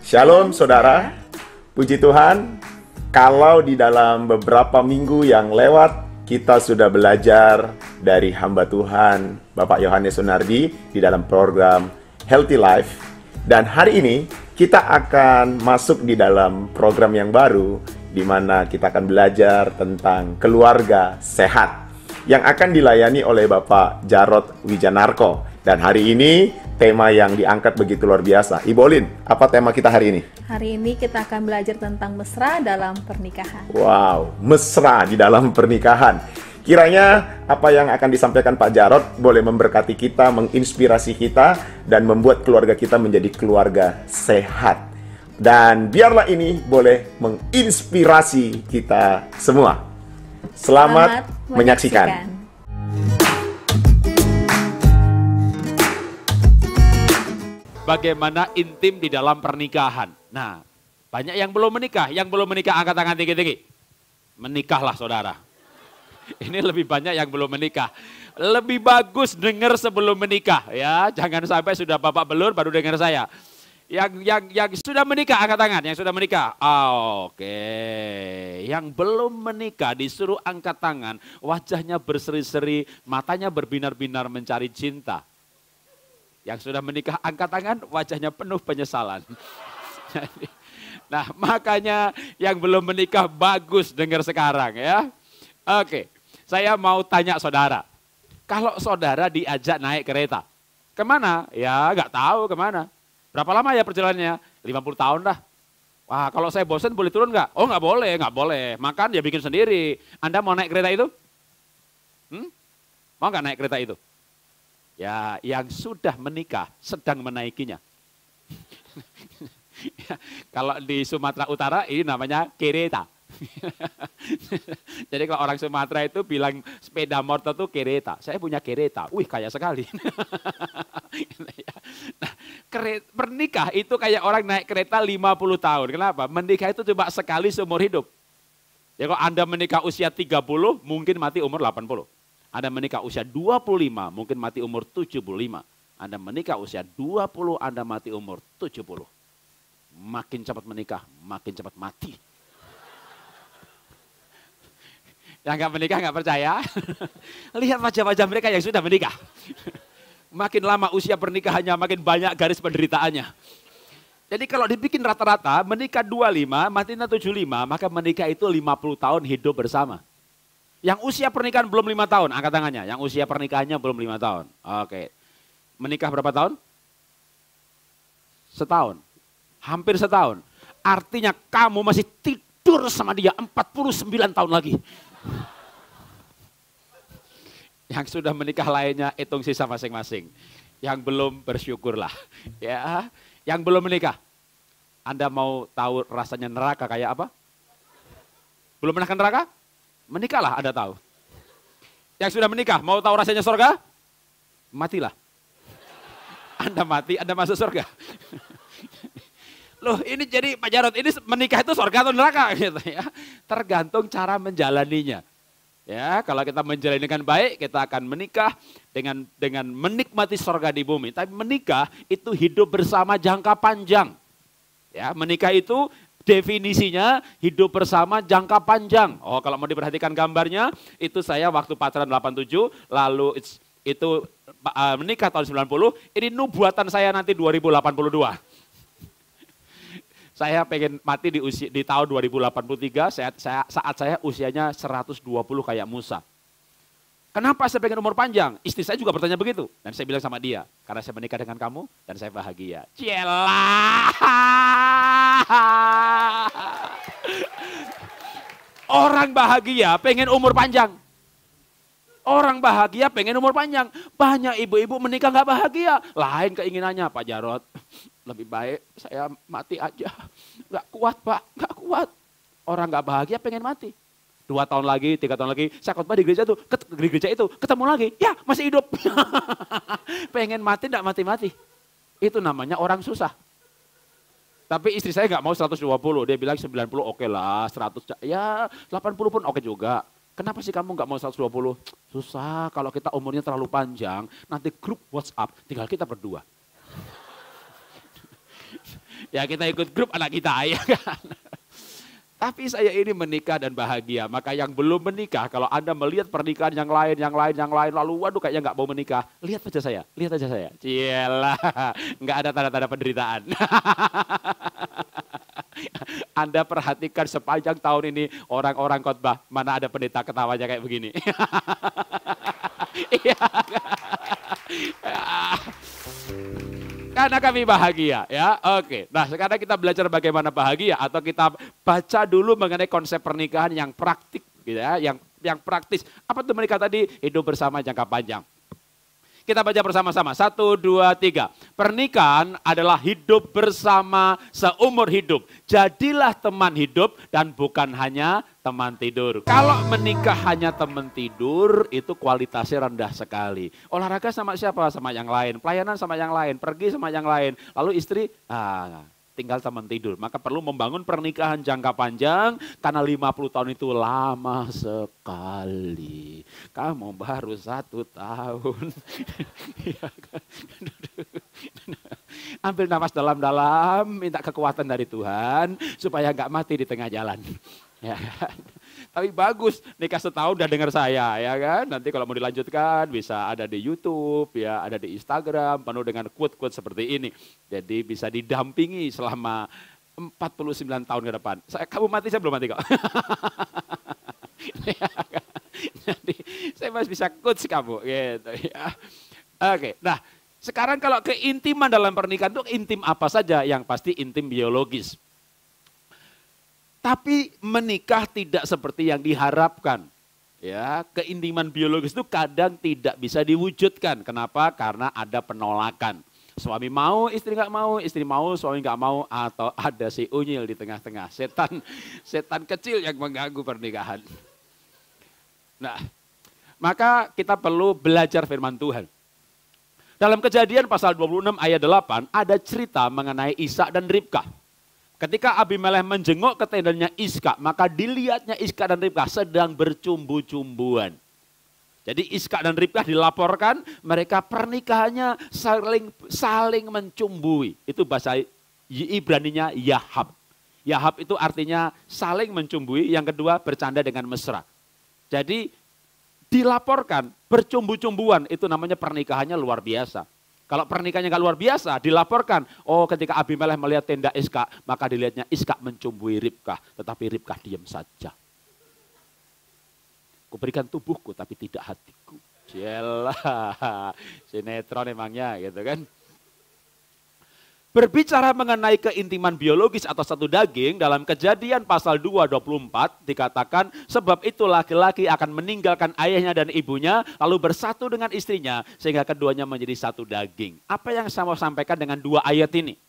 Shalom saudara, puji Tuhan, kalau di dalam beberapa minggu yang lewat, kita sudah belajar dari hamba Tuhan, Bapak Yohanes Sunardi, di dalam program Healthy Life. Dan hari ini, kita akan masuk di dalam program yang baru, di mana kita akan belajar tentang keluarga sehat, yang akan dilayani oleh Bapak Jarod Wijanarko. Dan hari ini, tema yang diangkat begitu luar biasa. Ibu Olin, apa tema kita hari ini? Hari ini kita akan belajar tentang mesra dalam pernikahan. Wow, mesra di dalam pernikahan. Kiranya apa yang akan disampaikan Pak Jarod boleh memberkati kita, menginspirasi kita, dan membuat keluarga kita menjadi keluarga sehat. Dan biarlah ini boleh menginspirasi kita semua. Selamat menyaksikan. Bagaimana intim di dalam pernikahan. Nah, banyak yang belum menikah. Yang belum menikah angkat tangan tinggi-tinggi. Menikahlah saudara. Ini lebih banyak yang belum menikah. Lebih bagus dengar sebelum menikah. Ya, jangan sampai sudah bapak belur baru dengar saya. Yang sudah menikah angkat tangan. Yang sudah menikah. Oke. Yang belum menikah disuruh angkat tangan. Wajahnya berseri-seri. Matanya berbinar-binar mencari cinta. Yang sudah menikah angkat tangan, wajahnya penuh penyesalan. Nah, makanya yang belum menikah bagus dengar sekarang ya. Oke, saya mau tanya saudara. Kalau saudara diajak naik kereta, kemana? Ya nggak tahu kemana. Berapa lama ya perjalanannya? 50 tahun dah. Wah, kalau saya bosan boleh turun nggak? Oh nggak boleh. Makan ya bikin sendiri. Anda mau naik kereta itu? Mau nggak naik kereta itu? Ya, yang sudah menikah sedang menaikinya. Kalau di Sumatera Utara ini namanya kereta. Jadi kalau orang Sumatera itu bilang sepeda motor itu kereta. Saya punya kereta. Wih, kaya sekali. Nah, menikah itu kayak orang naik kereta 50 tahun. Kenapa? Menikah itu cuma sekali seumur hidup. Ya kalau Anda menikah usia 30, mungkin mati umur 80. Anda menikah usia 25, mungkin mati umur 75. Anda menikah usia 20, Anda mati umur 70. Makin cepat menikah, makin cepat mati. Yang nggak menikah nggak percaya? Lihat wajah-wajah mereka yang sudah menikah. Makin lama usia pernikahannya, makin banyak garis penderitaannya. Jadi kalau dibikin rata-rata, menikah 25, matinya 75, maka menikah itu 50 tahun hidup bersama. Yang usia pernikahan belum 5 tahun, angkat tangannya. Yang usia pernikahannya belum 5 tahun. Oke. Menikah berapa tahun? Setahun. Hampir setahun. Artinya kamu masih tidur sama dia 49 tahun lagi. Yang sudah menikah lainnya hitung sisa masing-masing. Yang belum bersyukurlah. Ya, yang belum menikah. Anda mau tahu rasanya neraka kayak apa? Belum pernah ke neraka? Menikahlah, Anda tahu. Yang sudah menikah, mau tahu rasanya surga? Matilah. Anda mati, Anda masuk surga. Loh, ini jadi Pak Jarod, ini menikah itu surga atau neraka? Gitu ya. Tergantung cara menjalaninya. Ya, kalau kita menjalani dengan baik, kita akan menikah dengan menikmati surga di bumi. Tapi menikah itu hidup bersama jangka panjang. Ya, menikah itu definisinya hidup bersama jangka panjang. Oh, kalau mau diperhatikan gambarnya, itu saya waktu pacaran 87, lalu itu menikah tahun 90, ini nubuatan saya nanti 2082. Saya pengen mati di tahun 2083, saat saya usianya 120 kayak Musa. Kenapa saya pengen umur panjang? Istri saya juga bertanya begitu. Dan saya bilang sama dia, karena saya menikah dengan kamu dan saya bahagia. Cielah. Orang bahagia pengen umur panjang. Orang bahagia pengen umur panjang. Banyak ibu-ibu menikah gak bahagia. Lain keinginannya, Pak Jarod. Lebih baik saya mati aja. Gak kuat Pak, gak kuat. Orang gak bahagia pengen mati. 2 tahun lagi, 3 tahun lagi, saya khotbah di gereja itu, ketemu lagi, ya masih hidup. Pengen mati, enggak mati-mati. Itu namanya orang susah. Tapi istri saya enggak mau 120, dia bilang 90 oke lah, 100, ya 80 pun oke juga. Kenapa sih kamu enggak mau 120? Susah, kalau kita umurnya terlalu panjang, nanti grup WhatsApp, tinggal kita berdua. Ya kita ikut grup anak kita, ya kan. Tapi saya ini menikah dan bahagia. Maka yang belum menikah, kalau Anda melihat pernikahan yang lain, lalu waduh kayaknya nggak mau menikah. Lihat aja saya. Cielah, nggak ada tanda-tanda penderitaan. Anda perhatikan sepanjang tahun ini orang-orang khotbah, mana ada pendeta ketawanya kayak begini. Iya. Karena kami bahagia, ya. Oke. Nah, sekarang kita belajar bagaimana bahagia atau kita baca dulu mengenai konsep pernikahan yang praktik, gitu ya, yang praktis. Apa itu menikah tadi? Hidup bersama jangka panjang. Kita baca bersama-sama. 1, 2, 3. Pernikahan adalah hidup bersama seumur hidup. Jadilah teman hidup dan bukan hanya teman tidur. Kalau menikah hanya teman tidur, itu kualitasnya rendah sekali. Olahraga sama siapa? Sama yang lain. Pelayanan sama yang lain. Pergi sama yang lain. Lalu istri, tinggal teman tidur. Maka perlu membangun pernikahan jangka panjang karena 50 tahun itu lama sekali. Kamu baru 1 tahun. Ambil nafas dalam-dalam, minta kekuatan dari Tuhan supaya nggak mati di tengah jalan. Ya kan? Tapi bagus nikah setahun udah dengar saya, ya kan. Nanti kalau mau dilanjutkan bisa ada di YouTube, ya ada di Instagram penuh dengan quote-quote seperti ini. Jadi bisa didampingi selama 49 tahun ke depan. Kamu mati, saya belum mati kok. Jadi saya masih bisa coach kamu gitu ya. Oke, nah sekarang kalau keintiman dalam pernikahan itu intim apa saja? Yang pasti intim biologis. Tapi menikah tidak seperti yang diharapkan. Ya, keintiman biologis itu kadang tidak bisa diwujudkan. Kenapa? Karena ada penolakan. Suami mau, istri nggak mau, istri mau, suami nggak mau, atau ada si unyil di tengah-tengah. Setan kecil yang mengganggu pernikahan. Nah, maka kita perlu belajar firman Tuhan. Dalam Kejadian pasal 26 ayat 8 ada cerita mengenai Ishak dan Ribkah. Ketika Abimelekh menjenguk ke tendanya Iskak, maka dilihatnya Iskak dan Ribkah sedang bercumbu-cumbuan. Jadi Iskak dan Ribkah dilaporkan mereka pernikahannya saling mencumbui. Itu bahasa Ibraninya Yahab. Yahab itu artinya saling mencumbui, yang kedua bercanda dengan mesra. Jadi dilaporkan bercumbu-cumbuan, itu namanya pernikahannya luar biasa. Kalau pernikahannya nggak luar biasa, dilaporkan, ketika Abimelekh melihat tenda Iskak, maka dilihatnya Iskak mencumbui Ribkah, tetapi Ribkah diam saja. Kuberikan tubuhku tapi tidak hatiku. Jelah, sinetron emangnya gitu kan. Berbicara mengenai keintiman biologis atau satu daging, dalam Kejadian pasal 2:24 dikatakan, sebab itu laki-laki akan meninggalkan ayahnya dan ibunya, lalu bersatu dengan istrinya, sehingga keduanya menjadi satu daging. Apa yang saya mau sampaikan dengan 2 ayat ini?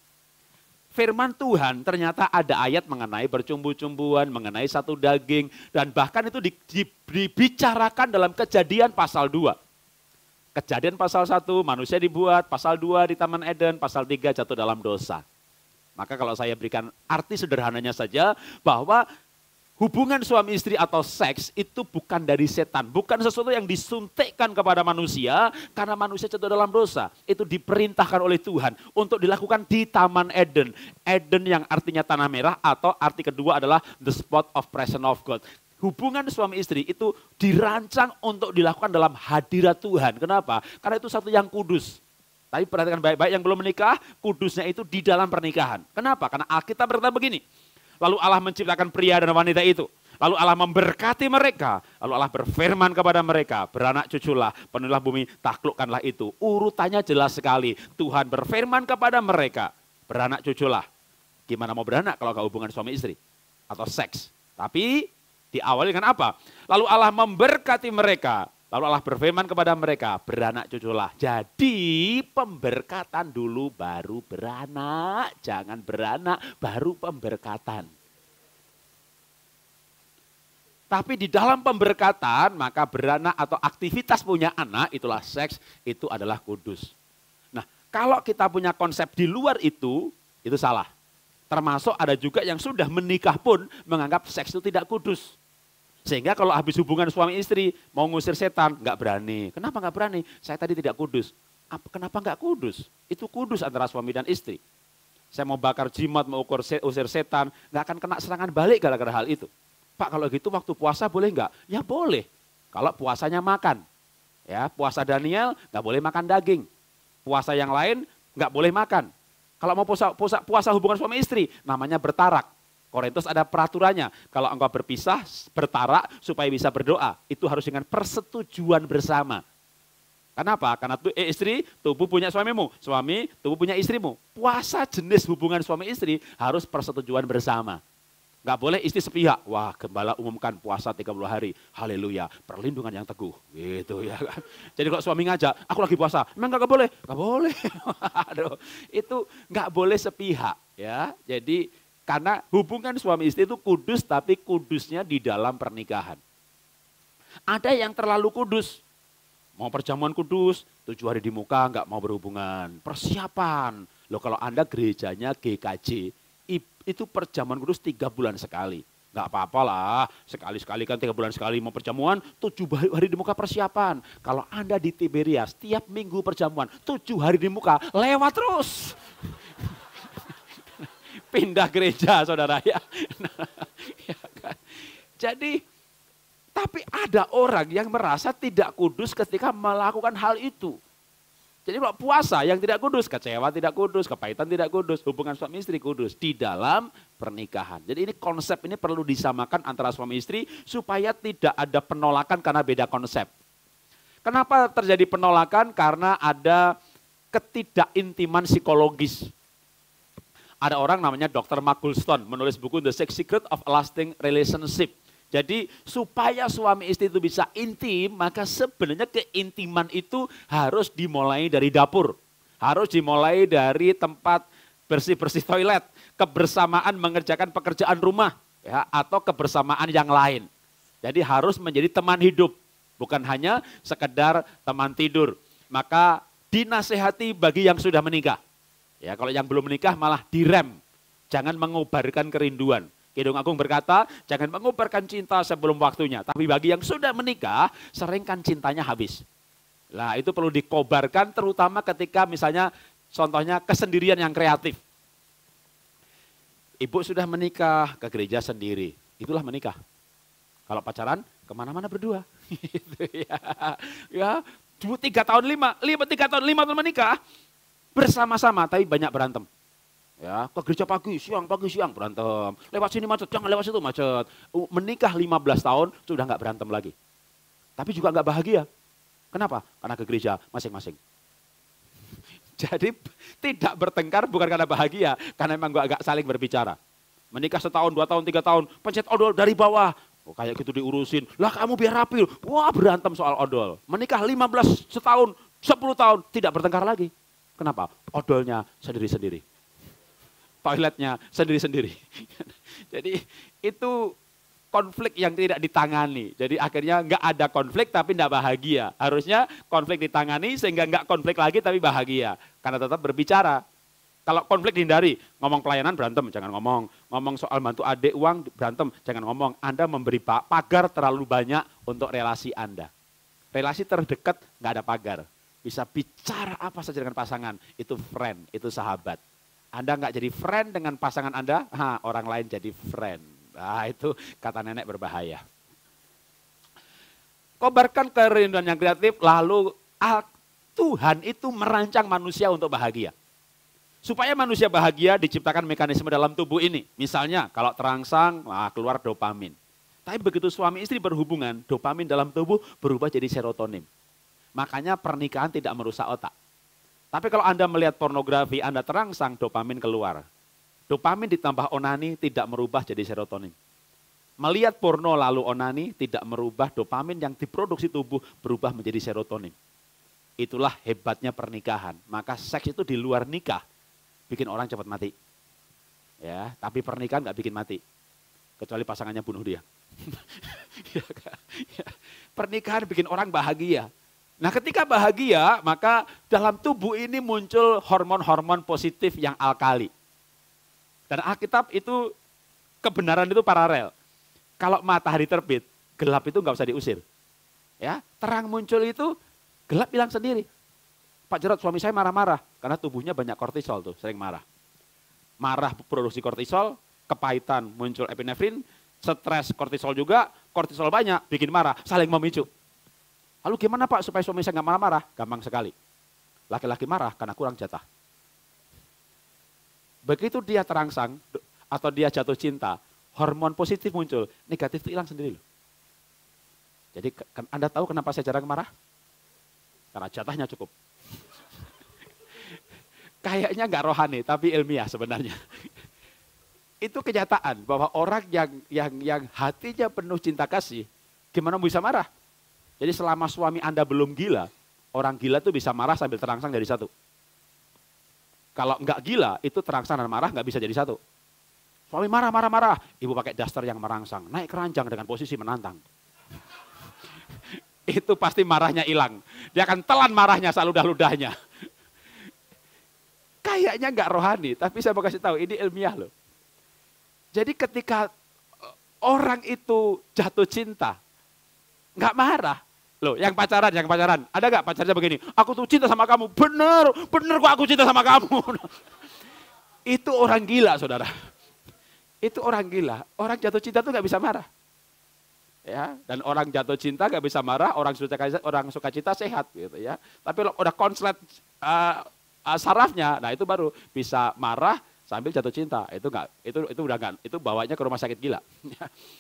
Firman Tuhan ternyata ada ayat mengenai bercumbu-cumbuan, mengenai satu daging, dan bahkan itu dibicarakan dalam Kejadian pasal 2. Kejadian pasal 1 manusia dibuat, pasal 2 di Taman Eden, pasal 3 jatuh dalam dosa. Maka kalau saya berikan arti sederhananya saja bahwa hubungan suami istri atau seks itu bukan dari setan, bukan sesuatu yang disuntikkan kepada manusia karena manusia jatuh dalam dosa. Itu diperintahkan oleh Tuhan untuk dilakukan di Taman Eden. Eden yang artinya tanah merah atau arti kedua adalah the spot of presence of God. Hubungan suami istri itu dirancang untuk dilakukan dalam hadirat Tuhan. Kenapa? Karena itu satu yang kudus. Tapi perhatikan baik-baik yang belum menikah, kudusnya itu di dalam pernikahan. Kenapa? Karena Alkitab berkata begini. Lalu Allah menciptakan pria dan wanita itu. Lalu Allah memberkati mereka. Lalu Allah berfirman kepada mereka, beranak cuculah, penuhilah bumi, taklukkanlah itu. Urutannya jelas sekali. Tuhan berfirman kepada mereka, beranak cuculah. Gimana mau beranak kalau gak hubungan suami istri? Atau seks. Tapi diawali dengan apa? Lalu Allah memberkati mereka. Lalu Allah berfirman kepada mereka, beranak cuculah. Jadi pemberkatan dulu baru beranak. Jangan beranak baru pemberkatan. Tapi di dalam pemberkatan maka beranak atau aktivitas punya anak, itulah seks, itu adalah kudus. Nah kalau kita punya konsep di luar itu salah. Termasuk ada juga yang sudah menikah pun menganggap seks itu tidak kudus. Sehingga kalau habis hubungan suami istri mau ngusir setan, nggak berani. Kenapa nggak berani? Saya tadi tidak kudus. Kenapa nggak kudus? Itu kudus antara suami dan istri. Saya mau bakar jimat, mau usir setan, nggak akan kena serangan balik gara-gara hal itu. Pak kalau gitu waktu puasa boleh nggak? Ya boleh. Kalau puasanya makan. Ya, puasa Daniel nggak boleh makan daging. Puasa yang lain nggak boleh makan. Kalau mau puasa hubungan suami istri, namanya bertarak. Korintus ada peraturannya. Kalau engkau berpisah, bertarak supaya bisa berdoa. Itu harus dengan persetujuan bersama. Kenapa? Karena istri, tubuh punya suamimu. Suami, tubuh punya istrimu. Puasa jenis hubungan suami istri harus persetujuan bersama. Nggak boleh istri sepihak. Wah, gembala umumkan puasa 30 hari. Haleluya, perlindungan yang teguh. Gitu ya kan. Jadi kalau suami ngajak, aku lagi puasa. Emang nggak boleh? Nggak boleh. Aduh, itu nggak boleh sepihak. Ya, jadi karena hubungan suami istri itu kudus, tapi kudusnya di dalam pernikahan. Ada yang terlalu kudus. Mau perjamuan kudus, 7 hari di muka nggak mau berhubungan. Persiapan. Loh kalau Anda gerejanya GKJ, itu perjamuan kudus 3 bulan sekali. Nggak apa-apa lah, sekali-sekali kan 3 bulan sekali mau perjamuan, 7 hari di muka persiapan. Kalau Anda di Tiberias, tiap minggu perjamuan, 7 hari di muka, lewat terus. Pindah gereja saudara ya. Ya kan? Jadi, tapi ada orang yang merasa tidak kudus ketika melakukan hal itu. Jadi kalau puasa yang tidak kudus, kecewa tidak kudus, kepahitan tidak kudus, hubungan suami istri kudus di dalam pernikahan. Jadi ini konsep ini perlu disamakan antara suami istri supaya tidak ada penolakan karena beda konsep. Kenapa terjadi penolakan? Karena ada ketidakintiman psikologis. Ada orang namanya Dr. Mark Goulston menulis buku The Six Secrets of a Lasting Relationship. Jadi supaya suami istri itu bisa intim, maka sebenarnya keintiman itu harus dimulai dari dapur. Harus dimulai dari tempat bersih-bersih toilet, kebersamaan mengerjakan pekerjaan rumah, ya, atau kebersamaan yang lain. Jadi harus menjadi teman hidup, bukan hanya sekedar teman tidur. Maka dinasehati bagi yang sudah menikah. Ya, kalau yang belum menikah malah direm, jangan mengobarkan kerinduan. Kidung Agung berkata, jangan mengobarkan cinta sebelum waktunya. Tapi bagi yang sudah menikah, seringkan cintanya habis. Nah itu perlu dikobarkan terutama ketika misalnya contohnya kesendirian yang kreatif. Ibu sudah menikah, ke gereja sendiri. Itulah menikah. Kalau pacaran, kemana-mana berdua. Gitu ya. 3 tahun 5 tahun menikah, bersama-sama tapi banyak berantem. Ya, ke gereja pagi, siang berantem. Lewat sini macet, jangan lewat situ macet. Menikah 15 tahun sudah nggak berantem lagi. Tapi juga nggak bahagia. Kenapa? Karena ke gereja masing-masing. Jadi tidak bertengkar bukan karena bahagia, karena memang nggak saling berbicara. Menikah 1 tahun, 2 tahun, 3 tahun, pencet odol dari bawah. Oh, kayak gitu diurusin. Lah kamu biar rapi. Wah berantem soal odol. Menikah 15 setahun, 10 tahun, tidak bertengkar lagi. Kenapa? Odolnya sendiri-sendiri. Toiletnya sendiri-sendiri. Jadi itu konflik yang tidak ditangani. Jadi akhirnya nggak ada konflik tapi nggak bahagia. Harusnya konflik ditangani sehingga nggak konflik lagi tapi bahagia. Karena tetap berbicara. Kalau konflik dihindari, ngomong pelayanan berantem, jangan ngomong. Ngomong soal bantu adik uang berantem, jangan ngomong. Anda memberi pagar terlalu banyak untuk relasi Anda. Relasi terdekat nggak ada pagar. Bisa bicara apa saja dengan pasangan, itu friend, itu sahabat. Anda nggak jadi friend dengan pasangan Anda, orang lain jadi friend. Nah itu kata nenek berbahaya. Kobarkan kerinduan yang kreatif, lalu Tuhan itu merancang manusia untuk bahagia. Supaya manusia bahagia diciptakan mekanisme dalam tubuh ini. Misalnya kalau terangsang, keluar dopamin. Tapi begitu suami istri berhubungan, dopamin dalam tubuh berubah jadi serotonin. Makanya pernikahan tidak merusak otak. Tapi kalau Anda melihat pornografi, Anda terangsang, dopamin keluar. Dopamin ditambah onani tidak merubah jadi serotonin. Melihat porno lalu onani tidak merubah dopamin yang diproduksi tubuh berubah menjadi serotonin. Itulah hebatnya pernikahan. Maka seks itu di luar nikah bikin orang cepat mati. Ya, tapi pernikahan nggak bikin mati. Kecuali pasangannya bunuh dia. Pernikahan bikin orang bahagia. Nah ketika bahagia, maka dalam tubuh ini muncul hormon-hormon positif yang alkali. Dan Alkitab itu, kebenaran itu paralel. Kalau matahari terbit, gelap itu nggak usah diusir. Ya, terang muncul itu, gelap hilang sendiri. Pak Jarod, suami saya marah-marah, karena tubuhnya banyak kortisol tuh, sering marah. marah produksi kortisol, kepahitan muncul epinefrin, stres kortisol juga, kortisol banyak bikin marah, saling memicu. Lalu gimana Pak supaya suami saya nggak marah-marah? Gampang sekali. Laki-laki marah karena kurang jatah. Begitu dia terangsang atau dia jatuh cinta, hormon positif muncul, negatif itu hilang sendiri loh. Jadi Anda tahu kenapa saya jarang marah? Karena jatahnya cukup. Kayaknya nggak rohani, tapi ilmiah sebenarnya. Itu kenyataan bahwa orang yang hatinya penuh cinta kasih, gimana bisa marah? Jadi selama suami Anda belum gila, orang gila tuh bisa marah sambil terangsang dari satu. Kalau nggak gila, itu terangsang dan marah nggak bisa jadi satu. Suami marah, ibu pakai daster yang merangsang, naik keranjang dengan posisi menantang. Itu pasti marahnya hilang. Dia akan telan marahnya seludah-ludahnya. Kayaknya nggak rohani, tapi saya mau kasih tahu ini ilmiah loh. Jadi ketika orang itu jatuh cinta, nggak marah. Loh, yang pacaran, ada nggak pacarnya begini? Aku tuh cinta sama kamu, bener kok aku cinta sama kamu. Itu orang gila, saudara. Itu orang gila. Orang jatuh cinta tuh nggak bisa marah. Ya, dan orang jatuh cinta gak bisa marah, orang suka cita sehat gitu ya. Tapi udah konslet sarafnya, nah itu baru bisa marah sambil jatuh cinta. Itu udah enggak, itu bawanya ke rumah sakit gila.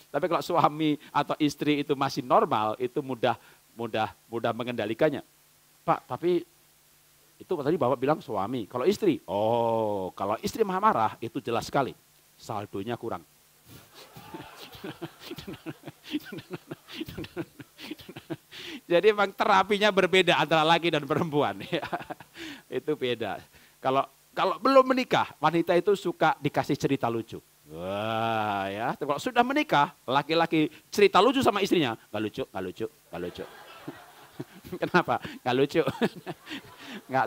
Tapi kalau suami atau istri itu masih normal, itu mudah mengendalikannya. Pak, tapi itu tadi Bapak bilang suami, kalau istri, kalau istri marah itu jelas sekali saldonya kurang. Jadi memang terapinya berbeda antara laki dan perempuan. Itu beda. Kalau belum menikah, wanita itu suka dikasih cerita lucu. Wah ya, kalau sudah menikah, laki-laki cerita lucu sama istrinya, nggak lucu. Kenapa? Nggak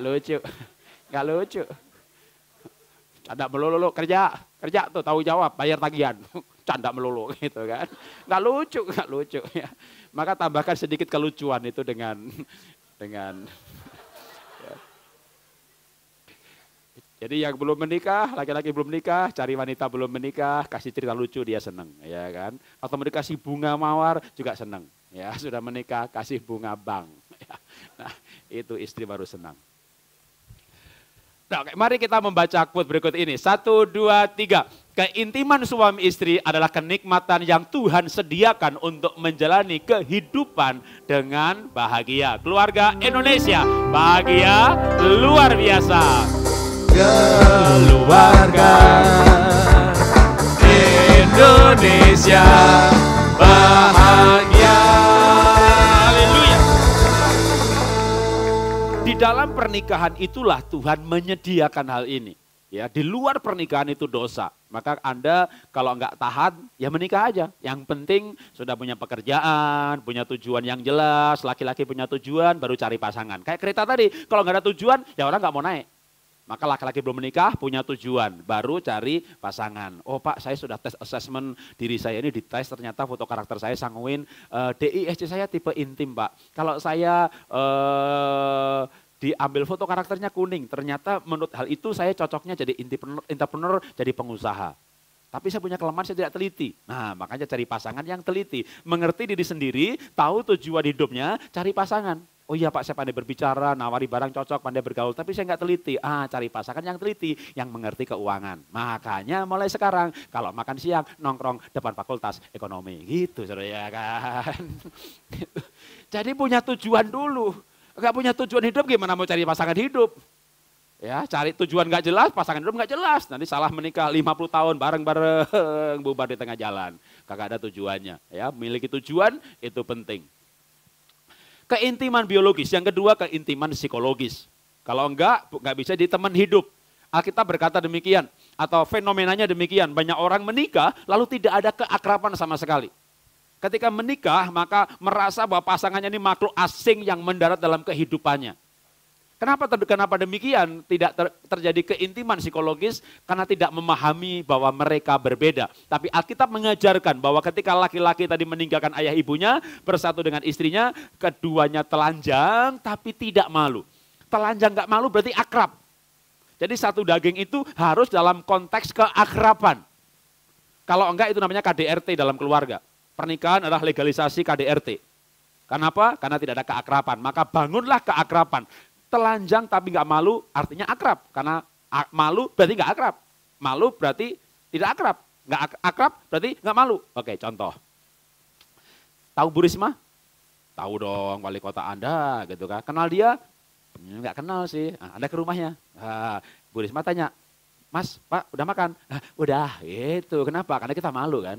lucu. Canda melulu, kerja tuh tahu jawab, bayar tagihan. Canda melulu gitu kan. Nggak lucu ya. Maka tambahkan sedikit kelucuan itu dengan ya. Jadi yang belum menikah, laki-laki belum menikah, cari wanita belum menikah, kasih cerita lucu dia seneng, ya kan. Atau dikasih bunga mawar juga seneng. Ya, sudah menikah kasih bunga bank. Ya. Nah, itu istri baru senang. Nah, mari kita membaca quote berikut ini. 1, 2, 3. Keintiman suami istri adalah kenikmatan yang Tuhan sediakan untuk menjalani kehidupan dengan bahagia. Keluarga Indonesia, bahagia luar biasa. Keluarga Indonesia, bahagia. Haleluya. Di dalam pernikahan itulah Tuhan menyediakan hal ini. Ya, di luar pernikahan itu dosa. Maka Anda kalau enggak tahan, ya menikah aja. Yang penting sudah punya pekerjaan, punya tujuan yang jelas. Laki-laki punya tujuan, baru cari pasangan. Kayak kereta tadi, kalau enggak ada tujuan, ya orang enggak mau naik. Maka laki-laki belum menikah, punya tujuan, baru cari pasangan. Oh Pak, saya sudah tes assessment diri saya ini, dites ternyata foto karakter saya sanguin. DISC saya tipe intim Pak. Kalau saya diambil foto karakternya kuning, ternyata menurut hal itu saya cocoknya jadi entrepreneur, jadi pengusaha. Tapi saya punya kelemahan, saya tidak teliti. Nah, makanya cari pasangan yang teliti. Mengerti diri sendiri, tahu tujuan hidupnya, cari pasangan. Oh iya Pak, saya pandai berbicara, nawari barang cocok, pandai bergaul, tapi saya nggak teliti. Cari pasangan yang teliti, yang mengerti keuangan. Makanya mulai sekarang, kalau makan siang, nongkrong depan fakultas ekonomi. Gitu, saudara ya kan. Jadi punya tujuan dulu. Gak punya tujuan hidup, gimana mau cari pasangan hidup? Ya, cari tujuan gak jelas, pasangan hidup gak jelas. Nanti salah menikah 50 tahun bareng-bareng, bubar di tengah jalan. Kagak ada tujuannya. Ya, memiliki tujuan itu penting. Keintiman biologis, yang kedua keintiman psikologis. Kalau enggak bisa jadi teman hidup. Alkitab berkata demikian, atau fenomenanya demikian. Banyak orang menikah, lalu tidak ada keakraban sama sekali. Ketika menikah, maka merasa bahwa pasangannya ini makhluk asing yang mendarat dalam kehidupannya. Kenapa demikian? Tidak terjadi keintiman psikologis karena tidak memahami bahwa mereka berbeda. Tapi Alkitab mengajarkan bahwa ketika laki-laki tadi meninggalkan ayah ibunya, bersatu dengan istrinya, keduanya telanjang tapi tidak malu. Telanjang gak malu berarti akrab. Jadi satu daging itu harus dalam konteks keakraban. Kalau enggak itu namanya KDRT dalam keluarga. Pernikahan adalah legalisasi KDRT. Kenapa? Karena tidak ada keakraban. Maka bangunlah keakraban. Telanjang tapi nggak malu artinya akrab. Karena malu berarti nggak akrab. Malu berarti tidak akrab. Nggak akrab berarti nggak malu. Oke, contoh. Tahu Bu Risma? Tahu dong, wali kota Anda gitu kan. Kenal dia? Nggak kenal sih. Nah, Anda ke rumahnya. Nah, Bu Risma tanya, Mas, Pak, udah makan? Udah, itu. Kenapa? Karena kita malu kan.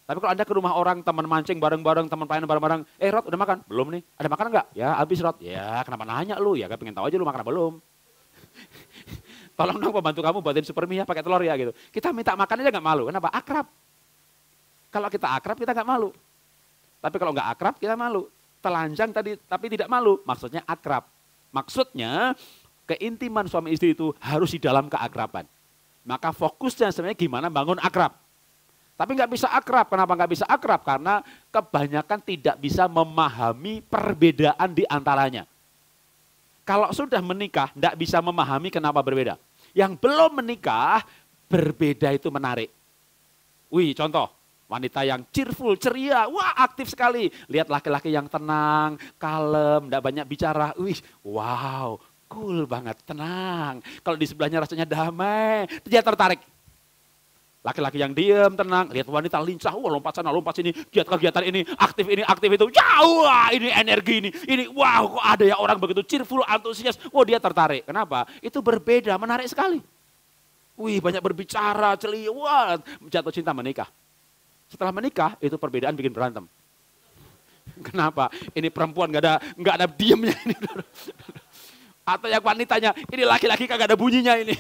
Tapi kalau Anda ke rumah orang, teman mancing bareng-bareng, teman main bareng-bareng, Rod udah makan? Belum nih. Ada makan enggak? Ya habis Rod. Ya kenapa nanya lu? Ya kan pengen tahu aja lu makan apa belum. Tolong dong pembantu kamu buatin supermie ya pakai telur ya gitu. Kita minta makan aja nggak malu. Kenapa? Akrab. Kalau kita akrab kita nggak malu. Tapi kalau nggak akrab kita malu. Telanjang tadi tapi tidak malu. Maksudnya akrab. Maksudnya keintiman suami istri itu harus di dalam keakraban. Maka fokusnya sebenarnya gimana bangun akrab. Tapi nggak bisa akrab. Kenapa nggak bisa akrab? Karena kebanyakan tidak bisa memahami perbedaan di antaranya. Kalau sudah menikah, nggak bisa memahami kenapa berbeda. Yang belum menikah, berbeda itu menarik. Wih, contoh, wanita yang cheerful, ceria, wah aktif sekali. Lihat laki-laki yang tenang, kalem, nggak banyak bicara. Wih, wow, cool banget, tenang. Kalau di sebelahnya rasanya damai, dia tertarik. Laki-laki yang diam, tenang, lihat wanita lincah, wah lompat sana, lompat sini, kegiatan ini, aktif itu, jauh, wah ini energi ini, wow kok ada ya orang begitu cheerful, antusias, wah dia tertarik. Kenapa? Itu berbeda, menarik sekali. Wih banyak berbicara, celia, wah jatuh cinta menikah. Setelah menikah, itu perbedaan bikin berantem. Kenapa? Ini perempuan nggak ada diamnya ini. Atau yang wanitanya, ini laki-laki kagak ada bunyinya ini.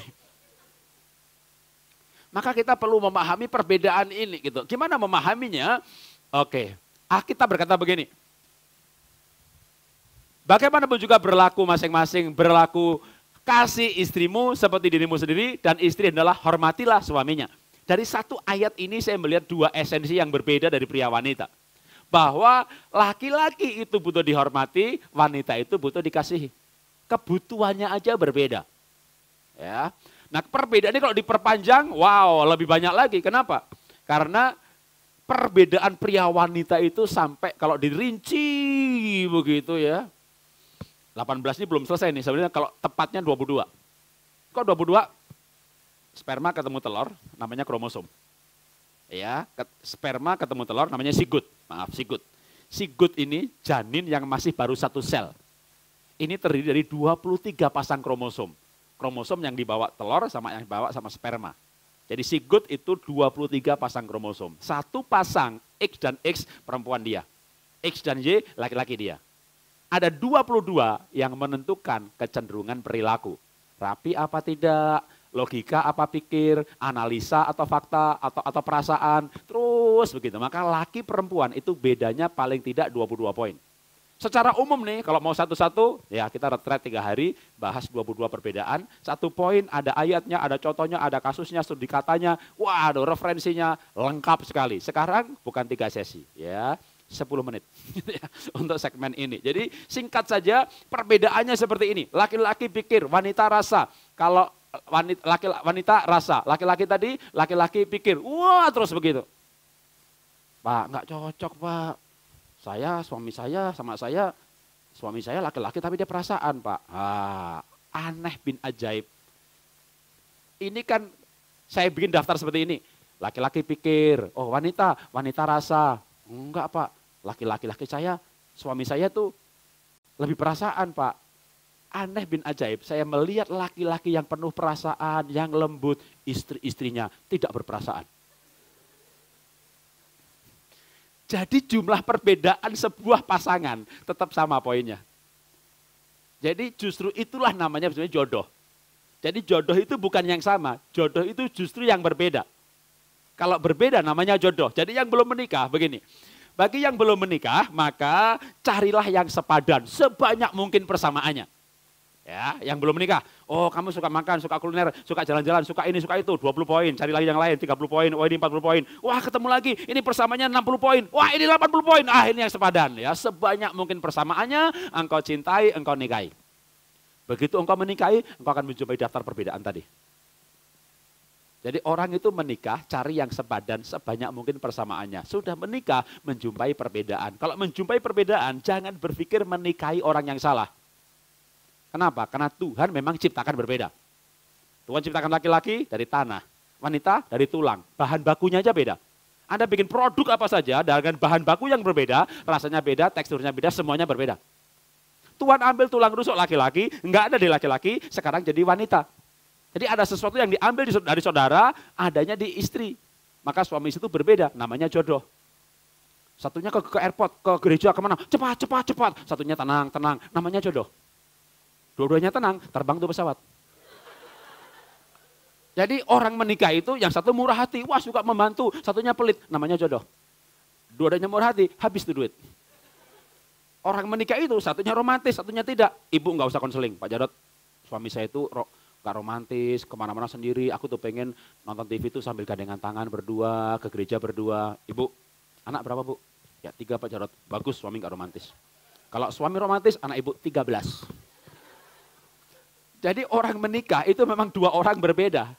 Maka kita perlu memahami perbedaan ini gitu. Gimana memahaminya? Oke, Alkitab berkata begini. Bagaimanapun juga berlaku masing-masing, berlaku kasih istrimu seperti dirimu sendiri dan istri adalah hormatilah suaminya. Dari satu ayat ini saya melihat dua esensi yang berbeda dari pria wanita. Bahwa laki-laki itu butuh dihormati, wanita itu butuh dikasihi. Kebutuhannya aja berbeda. Ya. Nah perbedaan ini kalau diperpanjang, wow lebih banyak lagi. Kenapa? Karena perbedaan pria wanita itu sampai kalau dirinci begitu ya. 18 ini belum selesai nih, sebenarnya kalau tepatnya 22. Kok 22? Sperma ketemu telur, namanya kromosom. Ya, sperma ketemu telur, namanya sigut. Maaf, sigut. Sigut ini janin yang masih baru satu sel. Ini terdiri dari 23 pasang kromosom. Kromosom yang dibawa telur sama yang dibawa sama sperma. Jadi sigut itu 23 pasang kromosom. Satu pasang X dan X perempuan dia. X dan Y laki-laki dia. Ada 22 yang menentukan kecenderungan perilaku. Rapi apa tidak, logika apa pikir, analisa atau fakta atau perasaan. Terus begitu. Maka laki perempuan itu bedanya paling tidak 22 poin. Secara umum nih, kalau mau satu-satu, ya kita retret 3 hari, bahas 22 perbedaan. 1 poin, ada ayatnya, ada contohnya, ada kasusnya, studi katanya, wah ada referensinya, lengkap sekali. Sekarang bukan 3 sesi, ya 10 menit untuk segmen ini. Jadi singkat saja, perbedaannya seperti ini. Laki-laki pikir, wanita rasa. Kalau wanita rasa, laki-laki tadi, laki-laki pikir, wah terus begitu. Pak, nggak cocok Pak. Suami saya laki-laki tapi dia perasaan Pak. Aneh bin ajaib. Ini kan saya bikin daftar seperti ini. Laki-laki pikir, oh wanita rasa. Enggak Pak, laki-laki saya, suami saya tuh lebih perasaan Pak. Aneh bin ajaib, saya melihat laki-laki yang penuh perasaan, yang lembut, istri-istrinya tidak berperasaan. Jadi jumlah perbedaan sebuah pasangan tetap sama poinnya. Jadi justru itulah namanya sebenarnya jodoh. Jadi jodoh itu bukan yang sama, jodoh itu justru yang berbeda. Kalau berbeda namanya jodoh. Jadi yang belum menikah begini. Bagi yang belum menikah maka carilah yang sepadan, sebanyak mungkin persamaannya. Ya, yang belum menikah, oh kamu suka makan, suka kuliner, suka jalan-jalan, suka ini, suka itu, 20 poin, cari lagi yang lain, 30 poin, wah ini 40 poin, wah ketemu lagi, ini persamaannya 60 poin, wah ini 80 poin, ini yang sepadan. Ya, sebanyak mungkin persamaannya, engkau cintai, engkau nikahi. Begitu engkau menikahi, engkau akan menjumpai daftar perbedaan tadi. Jadi orang itu menikah, cari yang sepadan, sebanyak mungkin persamaannya. Sudah menikah, menjumpai perbedaan. Kalau menjumpai perbedaan, jangan berpikir menikahi orang yang salah. Kenapa? Karena Tuhan memang ciptakan berbeda. Tuhan ciptakan laki-laki dari tanah, wanita dari tulang. Bahan bakunya aja beda. Anda bikin produk apa saja dengan bahan baku yang berbeda, rasanya beda, teksturnya beda, semuanya berbeda. Tuhan ambil tulang rusuk laki-laki, enggak ada di laki-laki, sekarang jadi wanita. Jadi ada sesuatu yang diambil dari saudara, adanya di istri. Maka suami itu berbeda, namanya jodoh. Satunya ke airport, ke gereja, kemana, cepat. Satunya tenang, namanya jodoh. Dua-duanya tenang, terbang tuh pesawat. Jadi orang menikah itu yang satu murah hati, wah suka membantu, satunya pelit, namanya jodoh. Dua-duanya murah hati, habis tuh duit. Orang menikah itu satunya romantis, satunya tidak. Ibu nggak usah konseling, Pak Jarot, suami saya itu gak romantis, kemana-mana sendiri, aku tuh pengen nonton TV tuh sambil gandengan tangan berdua, ke gereja berdua. Ibu, anak berapa Bu? Ya 3 Pak Jarot, bagus suami gak romantis. Kalau suami romantis, anak ibu 13. Jadi orang menikah itu memang 2 orang berbeda.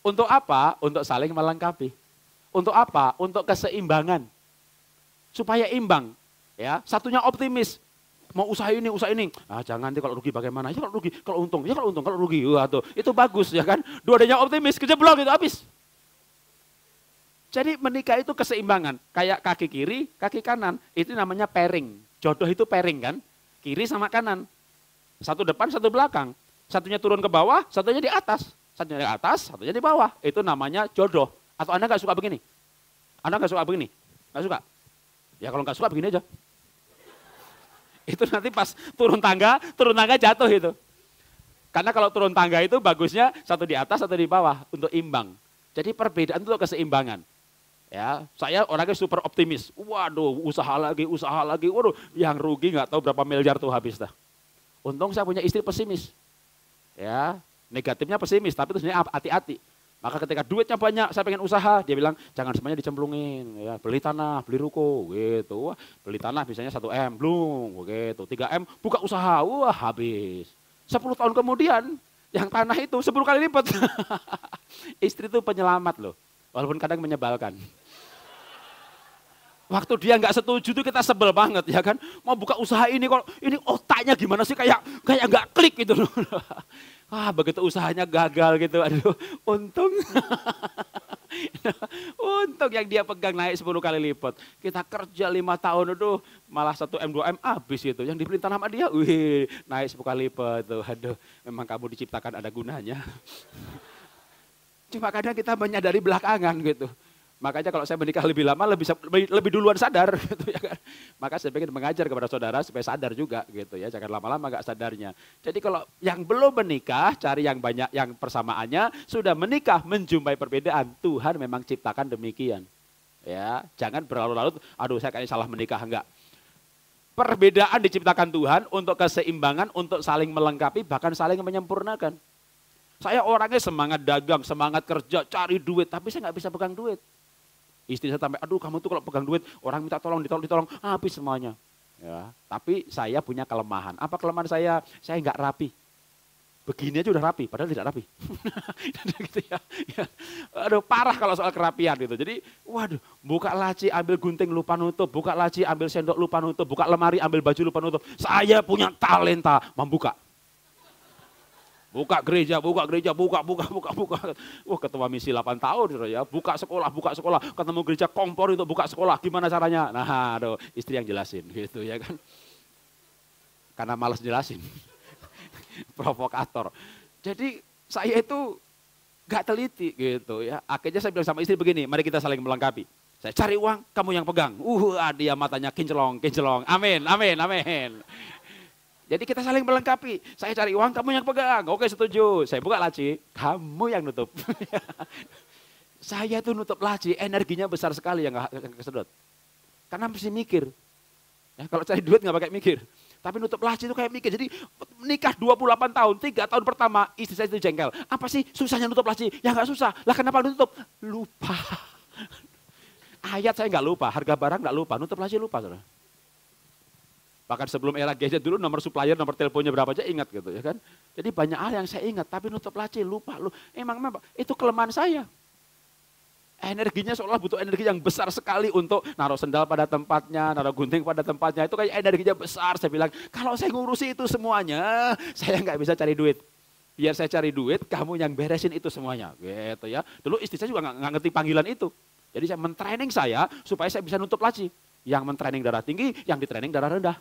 Untuk apa? Untuk saling melengkapi. Untuk apa? Untuk keseimbangan. Supaya imbang. Ya, satunya optimis. Mau usaha ini. Ah, jangan deh kalau rugi bagaimana? Ya kalau rugi, kalau untung, kalau rugi. Wah, tuh, itu bagus ya kan. Dua-duanya optimis, kejeblok itu habis. Jadi menikah itu keseimbangan. Kayak kaki kiri, kaki kanan. Itu namanya pairing. Jodoh itu pairing kan. Kiri sama kanan. Satu depan, satu belakang. Satunya turun ke bawah, satunya di atas. Satunya di atas, satunya di bawah. Itu namanya jodoh. Atau Anda gak suka begini? Anda gak suka begini? Gak suka? Ya kalau gak suka begini aja. Itu nanti pas turun tangga jatuh itu. Karena kalau turun tangga itu bagusnya satu di atas, satu di bawah untuk imbang. Jadi perbedaan itu keseimbangan. Ya, saya orangnya super optimis. Waduh, usaha lagi. Waduh, yang rugi nggak tahu berapa miliar tuh habis dah. Untung saya punya istri pesimis. Ya, negatifnya pesimis, tapi itu sebenarnya hati-hati. Maka ketika duitnya banyak, saya pengen usaha, dia bilang jangan semuanya dicemplungin, ya, beli tanah, beli ruko, gitu. Wah, beli tanah biasanya 1 M, belum, gitu. 3 M, buka usaha, wah habis. 10 tahun kemudian, yang tanah itu 10 kali lipat. Istri itu penyelamat loh, walaupun kadang menyebalkan. Waktu dia nggak setuju tuh kita sebel banget ya kan, mau buka usaha ini kok, ini otaknya gimana sih kayak nggak klik gitu loh. Wah, begitu usahanya gagal gitu, aduh untung. Untung yang dia pegang naik 10 kali lipat. Kita kerja 5 tahun, aduh malah 1 M, 2 M habis itu. Yang dibeli tanah sama dia, wih naik 10 kali lipat. Tuh. Aduh, memang kamu diciptakan ada gunanya. Cuma kadang kita menyadari belakangan gitu. Makanya kalau saya menikah lebih lama, lebih duluan sadar gitu ya kan. Maka saya pengen mengajar kepada saudara supaya sadar juga gitu ya. Jangan lama-lama gak sadarnya. Jadi kalau yang belum menikah, cari yang banyak yang persamaannya. Sudah menikah, menjumpai perbedaan. Tuhan memang ciptakan demikian. Ya, jangan berlarut-larut, aduh saya kayaknya salah menikah, enggak. Perbedaan diciptakan Tuhan untuk keseimbangan, untuk saling melengkapi, bahkan saling menyempurnakan. Saya orangnya semangat dagang, semangat kerja, cari duit, tapi saya nggak bisa pegang duit. Istri saya sampai, aduh kamu tuh kalau pegang duit, orang minta tolong, ditolong, habis semuanya. Ya, tapi saya punya kelemahan. Apa kelemahan saya? Saya nggak rapi. Begini aja udah rapi, padahal tidak rapi. Gitu ya. Aduh parah kalau soal kerapian gitu. Jadi, waduh, buka laci ambil gunting lupa nutup, buka laci ambil sendok lupa nutup, buka lemari ambil baju lupa nutup. Saya punya talenta membuka. Buka gereja, buka. Wah ketua misi 8 tahun ya, buka sekolah. Ketemu gereja kompor itu buka sekolah, gimana caranya? Nah, aduh, istri yang jelasin gitu ya kan. Karena malas jelasin. Provokator. Jadi saya itu gak teliti gitu ya. Akhirnya saya bilang sama istri begini, mari kita saling melengkapi. Saya cari uang, kamu yang pegang. Dia matanya kinclong. Amin. Jadi kita saling melengkapi. Saya cari uang, kamu yang pegang. Oke setuju. Saya buka laci, kamu yang nutup. Saya tuh nutup laci, energinya besar sekali yang kesedot. Karena mesti mikir. Ya, kalau cari duit gak pakai mikir. Tapi nutup laci itu kayak mikir. Jadi nikah 28 tahun, 3 tahun pertama istri saya itu jengkel. Apa sih susahnya nutup laci? Ya gak susah. Lah kenapa nutup? Lupa. Ayat saya gak lupa, harga barang gak lupa, nutup laci lupa. Saudara. Bahkan sebelum era gadget dulu nomor supplier, nomor teleponnya berapa aja ingat gitu ya kan. Jadi banyak hal yang saya ingat, tapi nutup laci, lupa lu. Emang itu kelemahan saya. Energinya seolah butuh energi yang besar sekali untuk naruh sendal pada tempatnya, naruh gunting pada tempatnya. Itu kayak energinya besar. Saya bilang, kalau saya ngurusi itu semuanya, saya nggak bisa cari duit. Biar saya cari duit, kamu yang beresin itu semuanya. Gitu ya. Dulu istri saya juga nggak ngerti panggilan itu. Jadi saya mentraining saya supaya saya bisa nutup laci. Yang mentraining darah tinggi, yang ditraining darah rendah.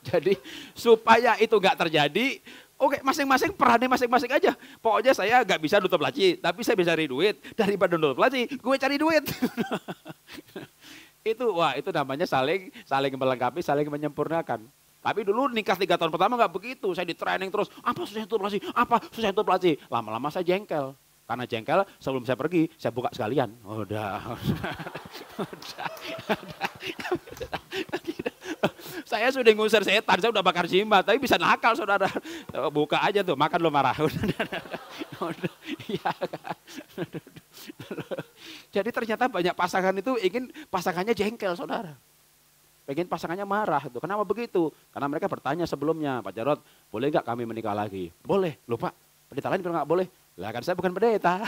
Jadi supaya itu nggak terjadi, oke, masing-masing perannya masing-masing aja. Pokoknya saya nggak bisa nutup laci, tapi saya bisa cari duit. Daripada nutup laci, gue cari duit. Itu namanya saling melengkapi, saling menyempurnakan. Tapi dulu nikah 3 tahun pertama nggak begitu. Saya di training terus, apa susah nutup laci, apa susah nutup laci. Lama-lama saya jengkel. Karena jengkel, sebelum saya pergi, saya buka sekalian. Udah. Saya sudah ngusir setan, saya udah bakar jimat, tapi bisa nakal saudara. Buka aja tuh, makan lo marah. Iya kan? Jadi ternyata banyak pasangan itu ingin pasangannya jengkel saudara. Pengen pasangannya marah. Tuh. Kenapa begitu? Karena mereka bertanya sebelumnya, Pak Jarod, boleh nggak kami menikah lagi? Boleh, lupa. Pendeta lain bilang nggak boleh. Lah kan saya bukan pendeta.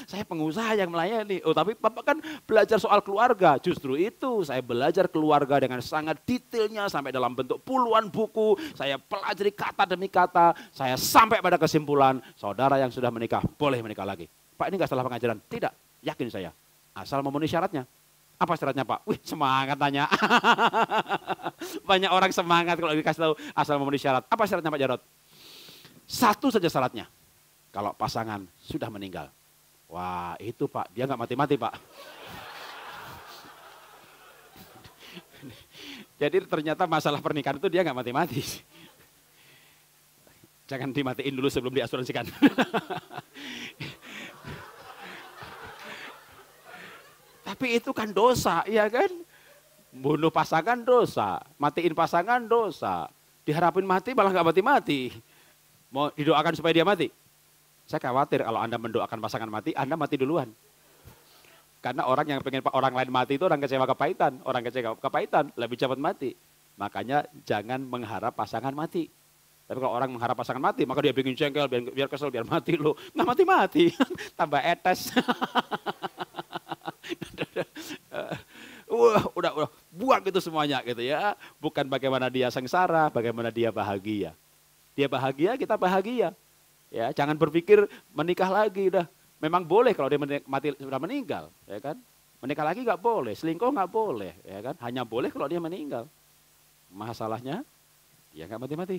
Saya pengusaha yang melayani. Oh tapi Bapak kan belajar soal keluarga. Justru itu saya belajar keluarga dengan sangat detailnya sampai dalam bentuk puluhan buku. Saya pelajari kata demi kata. Saya sampai pada kesimpulan saudara yang sudah menikah boleh menikah lagi. Pak ini nggak salah pengajaran. Tidak, yakin saya. Asal memenuhi syaratnya. Apa syaratnya Pak? Wih semangat tanya. Banyak orang semangat kalau dikasih tahu asal memenuhi syarat. Apa syaratnya Pak Jarod? Satu saja syaratnya, kalau pasangan sudah meninggal. Wah itu Pak, dia nggak mati-mati Pak. Jadi ternyata masalah pernikahan itu dia nggak mati-mati. Jangan dimatiin dulu sebelum diasuransikan. Tapi itu kan dosa, iya kan? Bunuh pasangan dosa, matiin pasangan dosa. Diharapin mati malah nggak mati-mati. Mau didoakan supaya dia mati? Saya khawatir kalau Anda mendoakan pasangan mati, Anda mati duluan. Karena orang yang pengen orang lain mati itu orang kecewa kepahitan. Orang kecewa kepahitan lebih cepat mati. Makanya jangan mengharap pasangan mati. Tapi kalau orang mengharap pasangan mati, maka dia bikin jengkel, biar kesel, biar mati lo. Nggak mati-mati, tambah etes. Udah, buang itu semuanya gitu ya. Bukan bagaimana dia sengsara, bagaimana dia bahagia. Dia bahagia, kita bahagia. Ya, jangan berpikir menikah lagi udah. Memang boleh kalau dia mati sudah meninggal, ya kan? Menikah lagi nggak boleh, selingkuh nggak boleh, ya kan? Hanya boleh kalau dia meninggal. Masalahnya, dia nggak mati-mati.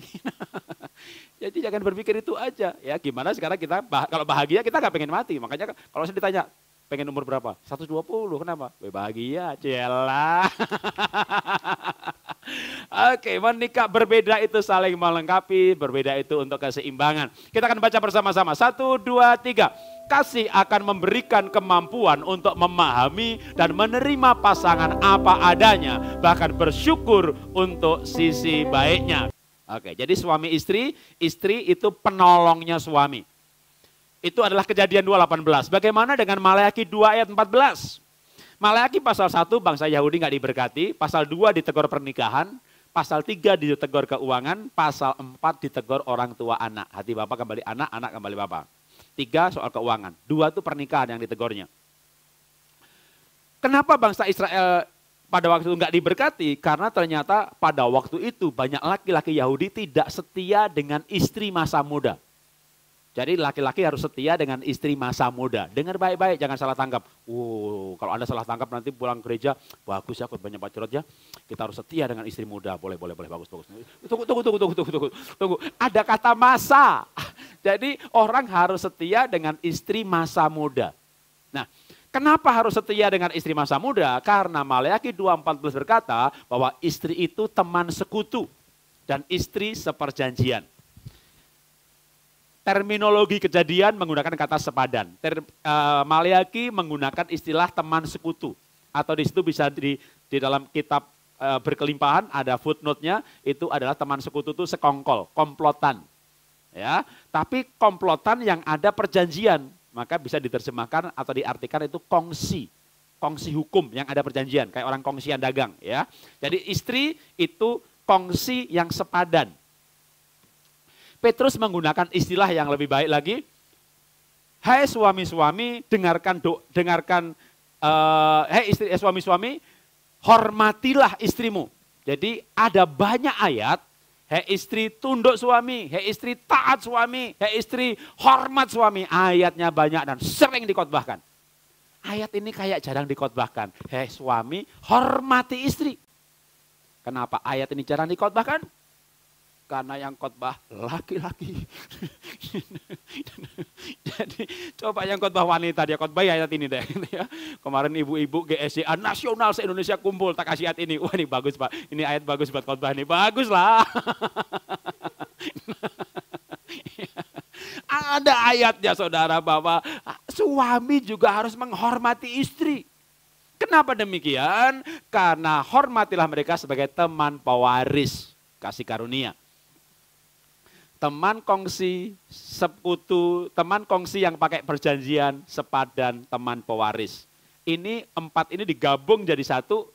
Jadi jangan berpikir itu aja. Ya, gimana sekarang kita kalau bahagia kita nggak pengen mati. Makanya kalau saya ditanya, pengen umur berapa? 120, kenapa? Bahagia, celah. Oke, menikah berbeda itu saling melengkapi, berbeda itu untuk keseimbangan. Kita akan baca bersama-sama. 1, 2, 3. Kasih akan memberikan kemampuan untuk memahami dan menerima pasangan apa adanya, bahkan bersyukur untuk sisi baiknya. Oke, jadi suami istri itu penolongnya suami. Itu adalah Kejadian 2:18. Bagaimana dengan Maleakhi 2 ayat 14? Maleakhi pasal 1 bangsa Yahudi nggak diberkati, pasal 2 ditegur pernikahan, pasal 3 ditegur keuangan, pasal 4 ditegur orang tua anak. Hati bapak kembali anak, anak kembali bapak. 3 soal keuangan, 2 itu pernikahan yang ditegurnya. Kenapa bangsa Israel pada waktu itu nggak diberkati? Karena ternyata pada waktu itu banyak laki-laki Yahudi tidak setia dengan istri masa muda. Jadi laki-laki harus setia dengan istri masa muda. Dengar baik-baik, jangan salah tangkap. Kalau Anda salah tangkap nanti pulang gereja, bagus ya, banyak Pak Jarod ya. Kita harus setia dengan istri muda, boleh, bagus. Tunggu. Ada kata masa. Jadi orang harus setia dengan istri masa muda. Nah, kenapa harus setia dengan istri masa muda? Karena Maleakhi 2:14 berkata bahwa istri itu teman sekutu dan istri seperjanjian. Terminologi Kejadian menggunakan kata sepadan. Maleakhi menggunakan istilah teman sekutu. Atau di situ bisa di dalam kitab berkelimpahan ada footnote-nya, itu adalah teman sekutu itu sekongkol, komplotan. Ya, tapi komplotan yang ada perjanjian, maka bisa diterjemahkan atau diartikan itu kongsi. kongsi hukum yang ada perjanjian, kayak orang kongsian dagang ya. Jadi istri itu kongsi yang sepadan. Petrus menggunakan istilah yang lebih baik lagi. Hai suami-suami, suami-suami, hormatilah istrimu. Jadi ada banyak ayat, hei istri tunduk suami, hei istri taat suami, hei istri hormat suami. Ayatnya banyak dan sering dikotbahkan. Ayat ini kayak jarang dikotbahkan. Hei suami, hormati istri. Kenapa ayat ini jarang dikotbahkan? Karena yang khotbah laki-laki. Jadi coba yang khotbah wanita, dia khotbah ayat ini deh. Kemarin ibu-ibu GSCA nasional se-Indonesia kumpul, tak kasih ayat ini. Wah ini bagus Pak, ini ayat bagus buat khotbah ini. Bagus lah. Ada ayatnya saudara bahwa suami juga harus menghormati istri. Kenapa demikian? Karena hormatilah mereka sebagai teman pewaris kasih karunia. Teman kongsi, sekutu, teman kongsi yang pakai perjanjian, sepadan, teman pewaris. Ini empat ini digabung jadi satu,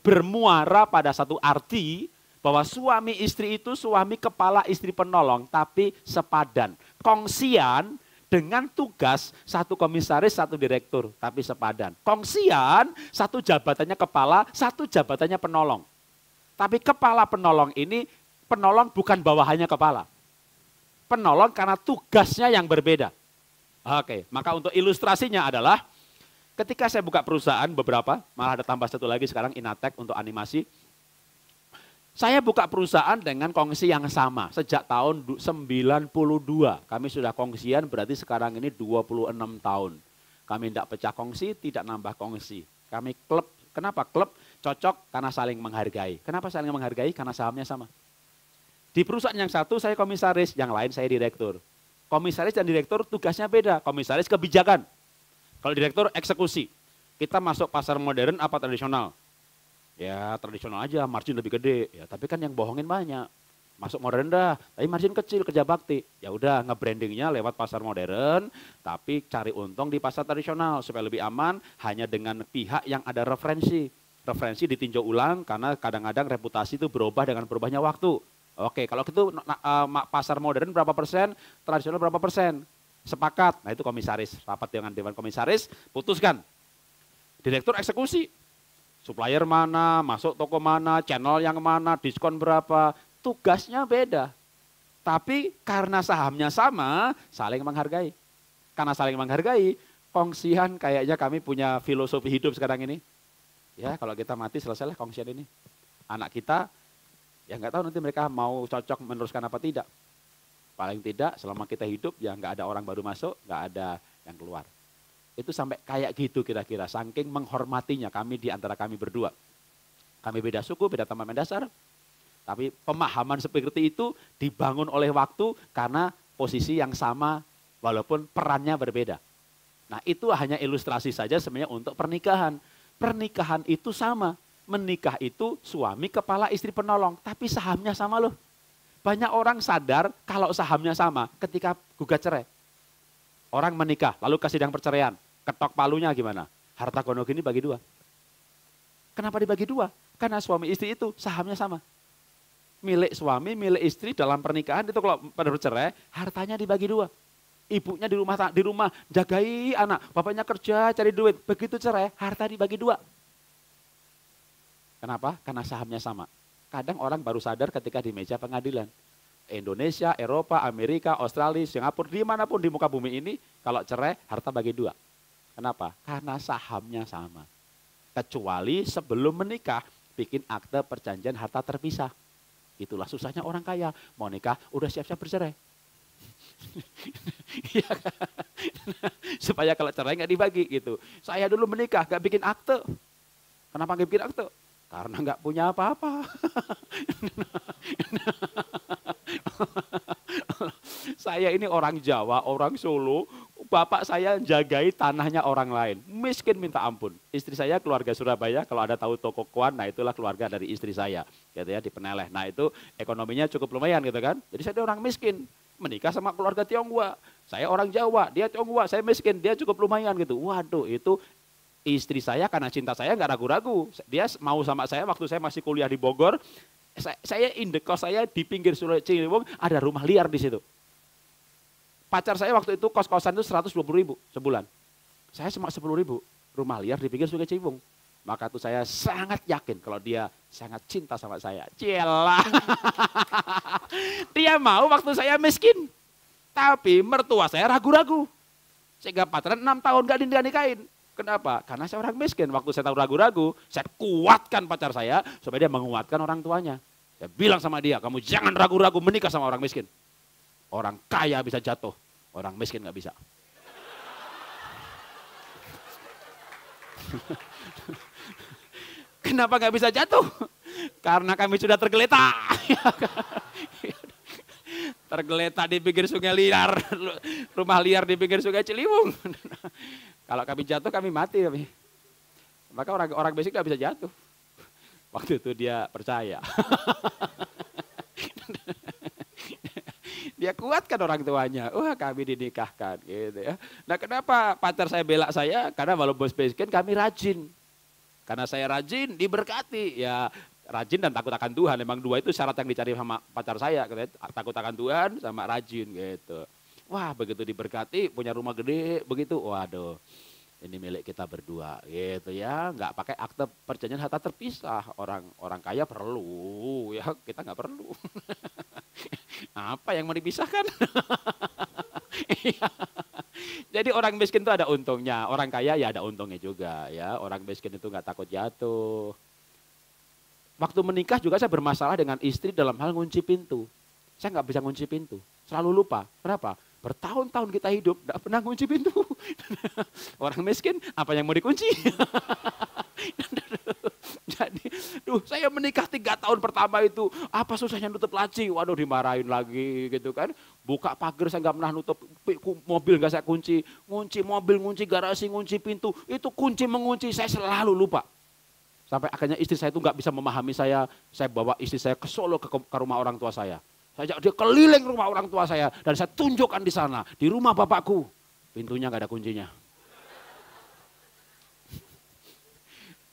bermuara pada satu arti bahwa suami istri itu suami kepala istri penolong, tapi sepadan. Kongsian dengan tugas satu komisaris, satu direktur, tapi sepadan. Kongsian satu jabatannya kepala, satu jabatannya penolong. Tapi kepala penolong ini, penolong bukan bawahannya kepala. Penolong karena tugasnya yang berbeda. Oke, maka untuk ilustrasinya adalah ketika saya buka perusahaan beberapa, malah ada tambah satu lagi sekarang Inatek untuk animasi. Saya buka perusahaan dengan kongsi yang sama sejak tahun 92. Kami sudah kongsian berarti sekarang ini 26 tahun. Kami tidak pecah kongsi, tidak nambah kongsi. Kami klub, kenapa klub? Cocok karena saling menghargai. Kenapa saling menghargai? Karena sahamnya sama. Di perusahaan yang satu saya komisaris, yang lain saya direktur. Komisaris dan direktur tugasnya beda. Komisaris kebijakan. Kalau direktur eksekusi. Kita masuk pasar modern apa tradisional? Ya tradisional aja, margin lebih gede. Ya tapi kan yang bohongin banyak. Masuk modern dah, tapi margin kecil, kerja bakti. Ya udah nge-brandingnya lewat pasar modern, tapi cari untung di pasar tradisional supaya lebih aman hanya dengan pihak yang ada referensi. Referensi ditinjau ulang karena kadang-kadang reputasi itu berubah dengan berubahnya waktu. Oke, kalau gitu pasar modern berapa persen, tradisional berapa persen? Sepakat, nah itu komisaris, rapat dengan dewan komisaris, putuskan. Direktur eksekusi, supplier mana, masuk toko mana, channel yang mana, diskon berapa, tugasnya beda. Tapi karena sahamnya sama, saling menghargai. Karena saling menghargai, kongsian kayaknya kami punya filosofi hidup sekarang ini. Ya kalau kita mati selesailah kongsian ini. Anak kita, ya nggak tahu nanti mereka mau cocok meneruskan apa tidak. Paling tidak selama kita hidup ya nggak ada orang baru masuk, nggak ada yang keluar. Itu sampai kayak gitu kira-kira, saking menghormatinya kami di antara kami berdua. Kami beda suku, beda taman dasar, tapi pemahaman seperti itu dibangun oleh waktu karena posisi yang sama walaupun perannya berbeda. Nah itu hanya ilustrasi saja sebenarnya untuk pernikahan. Pernikahan itu sama. Menikah itu suami kepala istri penolong, tapi sahamnya sama loh. Banyak orang sadar kalau sahamnya sama ketika gugat cerai. Orang menikah, lalu ke sidang perceraian, ketok palunya gimana? Harta gono gini bagi dua. Kenapa dibagi dua? Karena suami istri itu sahamnya sama. Milik suami, milik istri dalam pernikahan itu kalau pada bercerai, hartanya dibagi dua. Ibunya di rumah jagai anak, bapaknya kerja cari duit, begitu cerai, harta dibagi dua. Kenapa? Karena sahamnya sama. Kadang orang baru sadar ketika di meja pengadilan. Indonesia, Eropa, Amerika, Australia, Singapura, dimanapun di muka bumi ini, kalau cerai, harta bagi dua. Kenapa? Karena sahamnya sama. Kecuali sebelum menikah, bikin akte perjanjian harta terpisah. Itulah susahnya orang kaya. Mau nikah, udah siap-siap bercerai. Supaya kalau cerai nggak dibagi gitu. Saya dulu menikah, nggak bikin akte. Kenapa nggak bikin akte? Karena nggak punya apa-apa. Saya ini orang Jawa, orang Solo. Bapak saya jagai tanahnya orang lain. Miskin minta ampun. Istri saya keluarga Surabaya, kalau ada tahu toko Kuan, nah itulah keluarga dari istri saya. Gitu ya, di Peneleh. Nah itu ekonominya cukup lumayan gitu kan. Jadi saya orang miskin. Menikah sama keluarga Tionghoa. Saya orang Jawa, dia Tionghoa, saya miskin, dia cukup lumayan gitu. Waduh itu Istri saya karena cinta saya nggak ragu-ragu. Dia mau sama saya waktu saya masih kuliah di Bogor. Saya indekos saya di pinggir Sungai Ciliwung, ada rumah liar di situ. Pacar saya waktu itu kos-kosan itu 120.000 sebulan. Saya cuma 10.000 rumah liar di pinggir Sungai Ciliwung. Maka itu saya sangat yakin kalau dia sangat cinta sama saya. Cielah. Dia mau waktu saya miskin. Tapi mertua saya ragu-ragu. Sehingga pacaran 6 tahun gak dinikahin. Kenapa? Karena saya orang miskin. Waktu saya tahu ragu-ragu, saya kuatkan pacar saya supaya dia menguatkan orang tuanya. Saya bilang sama dia, kamu jangan ragu-ragu menikah sama orang miskin. Orang kaya bisa jatuh, orang miskin gak bisa. Kenapa gak bisa jatuh? Karena kami sudah tergeletak. Tergeletak di pinggir sungai liar, rumah liar di pinggir Sungai Ciliwung. Kalau kami jatuh, kami mati. Maka orang miskin gak bisa jatuh. Waktu itu dia percaya. Dia kuatkan orang tuanya. Wah, kami dinikahkan gitu ya. Nah, kenapa pacar saya bela saya? Karena walaupun miskin kami rajin. Karena saya rajin diberkati. Ya, rajin dan takut akan Tuhan. Memang dua itu syarat yang dicari sama pacar saya. Takut akan Tuhan sama rajin gitu. Wah, begitu diberkati, punya rumah gede begitu. Waduh. Ini milik kita berdua gitu ya, nggak pakai akte perjanjian harta terpisah. Orang kaya perlu, ya kita nggak perlu. Apa yang mau dipisahkan? Jadi orang miskin itu ada untungnya, orang kaya ya ada untungnya juga ya. Orang miskin itu nggak takut jatuh. Waktu menikah juga saya bermasalah dengan istri dalam hal ngunci pintu. Saya nggak bisa ngunci pintu, selalu lupa. Kenapa? Bertahun-tahun kita hidup, tidak pernah kunci pintu. Orang miskin, apa yang mau dikunci? Jadi, saya menikah 3 tahun pertama itu, apa susahnya nutup laci? Waduh, dimarahin lagi gitu kan. Buka pagar, saya nggak pernah nutup, mobil nggak saya kunci. Ngunci mobil, ngunci garasi, ngunci pintu. Itu kunci mengunci, saya selalu lupa. Sampai akhirnya istri saya itu nggak bisa memahami saya bawa istri saya ke Solo, ke rumah orang tua saya. Saya ajak dia keliling rumah orang tua saya dan saya tunjukkan di sana, di rumah bapakku. Pintunya nggak ada kuncinya.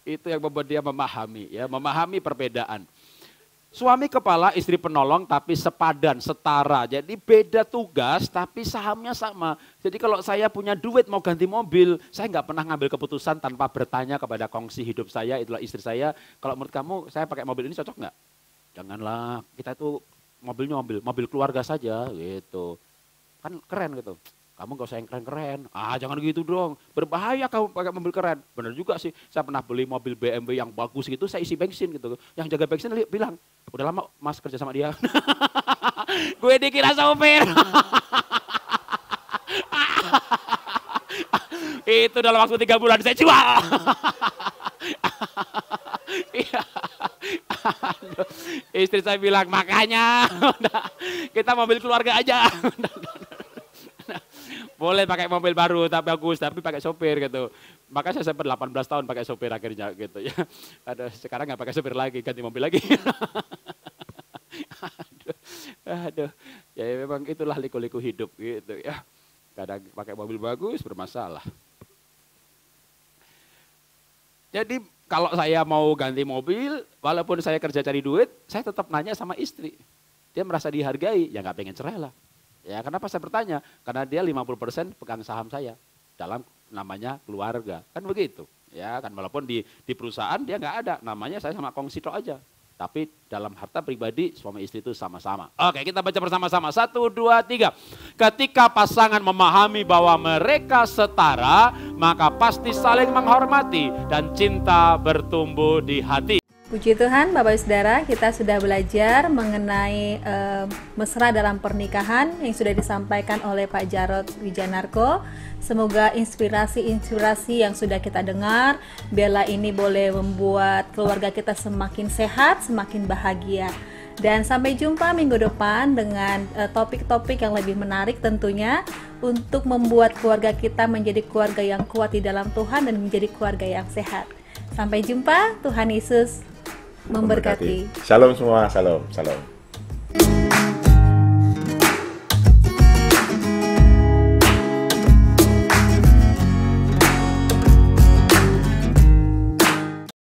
Itu yang membuat dia memahami perbedaan. Suami kepala, istri penolong tapi sepadan, setara. Jadi beda tugas tapi sahamnya sama. Jadi kalau saya punya duit mau ganti mobil, saya nggak pernah ngambil keputusan tanpa bertanya kepada kongsi hidup saya, itulah istri saya. Kalau menurut kamu saya pakai mobil ini cocok nggak? Janganlah, kita itu mobilnya mobil keluarga saja gitu. Kan keren gitu. Kamu gak usah yang keren-keren. Jangan gitu dong. Berbahaya kamu pakai mobil keren. Benar juga sih. Saya pernah beli mobil BMW yang bagus gitu, saya isi bensin gitu. Yang jaga bensin bilang, udah lama Mas kerja sama dia. Gue dikira sopir. Itu dalam waktu 3 bulan saya jual. Istri saya bilang, makanya kita mobil keluarga aja. Boleh pakai mobil baru tapi bagus, tapi pakai sopir gitu. Maka saya sempat 18 tahun pakai sopir akhirnya gitu ya. Sekarang nggak pakai sopir lagi, ganti mobil lagi. Aduh. Ya memang itulah liku-liku hidup gitu ya. Kadang pakai mobil bagus bermasalah. Jadi kalau saya mau ganti mobil, walaupun saya kerja cari duit, saya tetap nanya sama istri. Dia merasa dihargai, ya nggak pengen cerai lah. Ya kenapa saya bertanya? Karena dia 50% pegang saham saya dalam namanya keluarga. Kan begitu. Ya kan walaupun di perusahaan dia nggak ada, namanya saya sama kongsi tok aja. Tapi dalam harta pribadi suami istri itu sama-sama. Oke, kita baca bersama-sama. 1, 2, 3. Ketika pasangan memahami bahwa mereka setara, maka pasti saling menghormati dan cinta bertumbuh di hati. Puji Tuhan, Bapak Ibu Saudara, kita sudah belajar mengenai mesra dalam pernikahan yang sudah disampaikan oleh Pak Jarod Wijanarko. Semoga inspirasi-inspirasi yang sudah kita dengar, Bella ini boleh membuat keluarga kita semakin sehat, semakin bahagia. Dan sampai jumpa minggu depan dengan topik-topik yang lebih menarik tentunya untuk membuat keluarga kita menjadi keluarga yang kuat di dalam Tuhan dan menjadi keluarga yang sehat. Sampai jumpa, Tuhan Yesus memberkati. Shalom semua, shalom.